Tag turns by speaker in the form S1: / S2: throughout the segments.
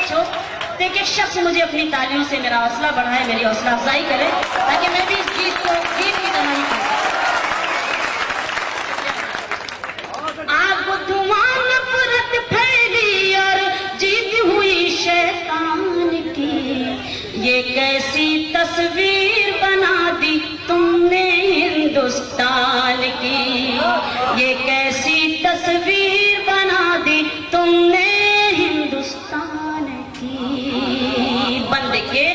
S1: बच्चों, एक एक शख्स मुझे अपनी तालियों से मेरा हौसला बढ़ाए, मेरी हौसला अफजाई करे, ताकि मैं भी इस गीत को गीत की तरह ही कहूं। आग धुआं नफरत फैली और जीत हुई शैतान की, ये कैसी तस्वीर बना दी तुमने हिंदुस्तान की, ये कैसी तस्वीर बना दी तुमने हिंदुस्तान की। बंद के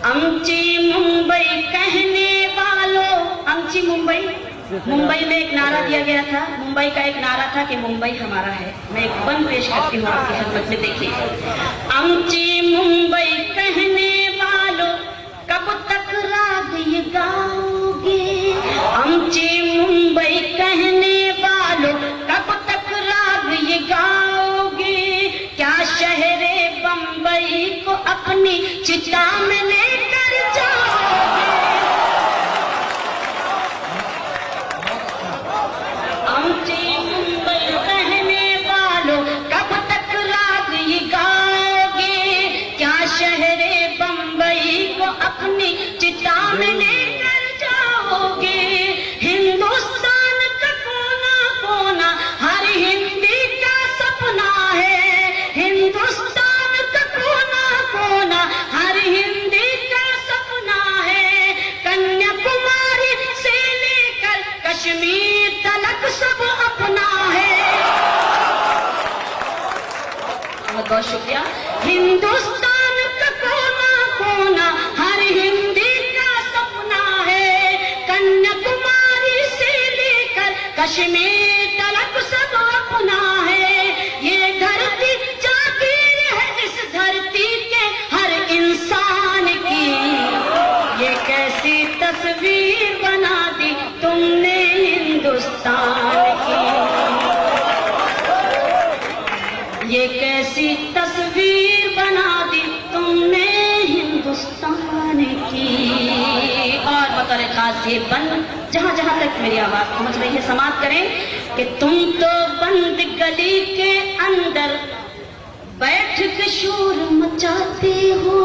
S1: अमची मुंबई कहने वालों, अमची मुंबई, मुंबई में एक नारा दिया गया था, मुंबई का एक नारा था कि मुंबई हमारा है। मैं एक बंद पेश करती हूँ आपकी खिदमत में, देखिए। अमची मुंबई कहने वालों कब तक राग ये गाओगे, अमची मुंबई कहने वालों कब तक राग ये गाओगे, क्या शहरे बंबई को अपनी चिता में लेकर जाओगे। अमची मुंबई कहने वालों कब तक राग ये गाओगे, क्या शहरे बंबई को अपनी चिता में लेकर जाओगे। हिंदुस्तान का कोना कोना हर हिंदी का सपना है, हिंदुस्तान का कोना कोना हर हिंदी का सपना है, कन्याकुमारी से लेकर कश्मीर तलक सब अपना है। बहुत बहुत शुक्रिया। हिंदुस्तान का कोना कोना हर हिंदी का सपना है, कन्याकुमारी से लेकर कश्मीर तलक सब अपना है। ये धरती जागीर है इस धरती के हर इंसान की, ये कैसी तस्वीर बना दी तुमने हिंदुस्तान की, ये कैसी तस्वीर बना दी तुमने हिंदुस्तान की। और बतौर खास ये बंद, जहां जहां तक मेरी आवाज पहुंच रही है समाप्त करें कि तुम तो बंद गली के अंदर बैठ के शोर मचाते हो,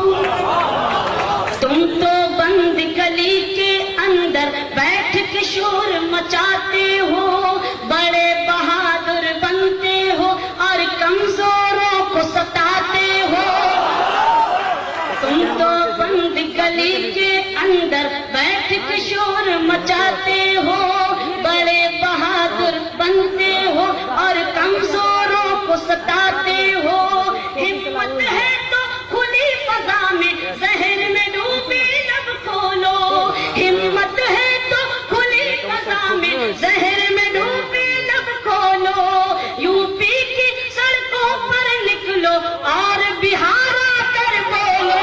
S1: तुम तो बंद गली के अंदर बैठ के शोर मचाते हो, बड़े बहादुर बनते हो और कमजोरों को सताते हो। तुम तो बंद गली के अंदर बैठ के शोर मचाते हो, बड़े बहादुर बनते हो और कमजोरों को सताते हो। हिम्मत है तो खुली फजा में जहर में डूबी लब खोलो, हिम्मत है तो खुली फजा में जहर में डूबी लब खोलो। यूपी की सड़कों पर निकलो और बिहार आकर बोलो।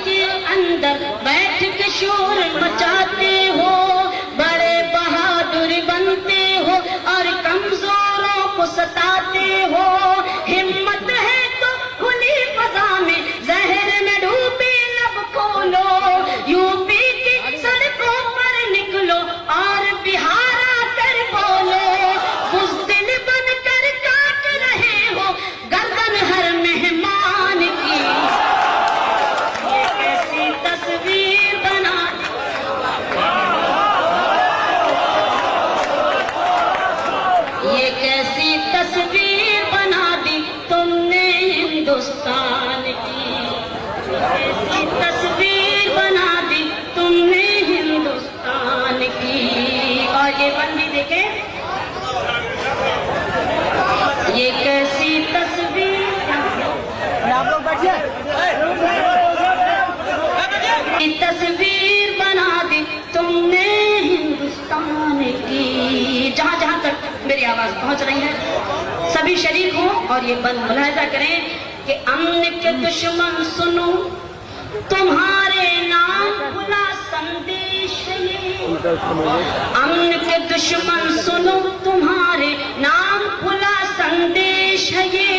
S1: के अंदर बैठ के शोर मचाते हो, बड़े बहादुर बनते हो और कमजोरों को सताते हो। हिम्मत है तो खुली फजा में जहर में डूबी लब खोलो, यूपी की सड़कों पर निकलो और बिहार आकर बोलो। बुज़दिल बनकर काट रहे हो गर्दन हर मेहमान की, तस्वीर बना ये कैसी तस्वीर बना दी तुमने हिंदुस्तान की, कैसी तस्वीर बना दी तुमने हिंदुस्तान की। और ये बंदी देखे, ये कैसी तस्वीर, आप लोग बैठिए, तस्वीर बना दी तुमने हिंदुस्तान की। जहां जहां तक मेरी आवाज पहुंच रही है सभी शरीक हों और ये बंद मुलाहिजा करें कि अमन के दुश्मन सुनो तुम्हारे नाम खुला संदेश ये, अमन के दुश्मन सुनो तुम्हारे नाम खुला संदेश ये,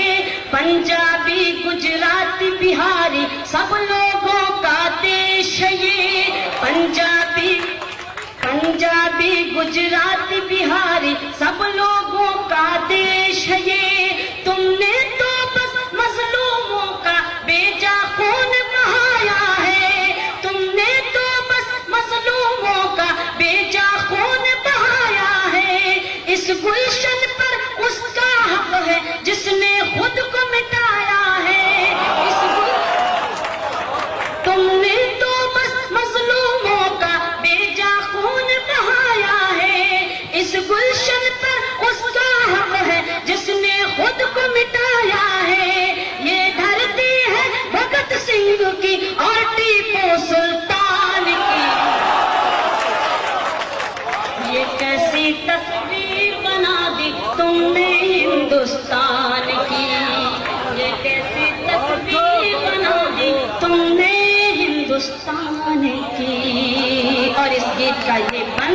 S1: की। और इस गीत का ये बन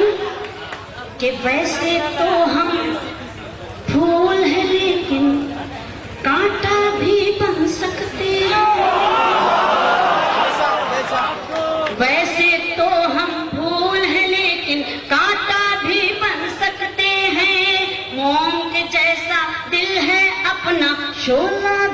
S1: कि वैसे तो हम फूल है लेकिन कांटा भी बन सकते हैं। वैसे तो हम फूल हैं लेकिन कांटा भी बन सकते हैं। मोम के जैसा दिल है अपना, शोला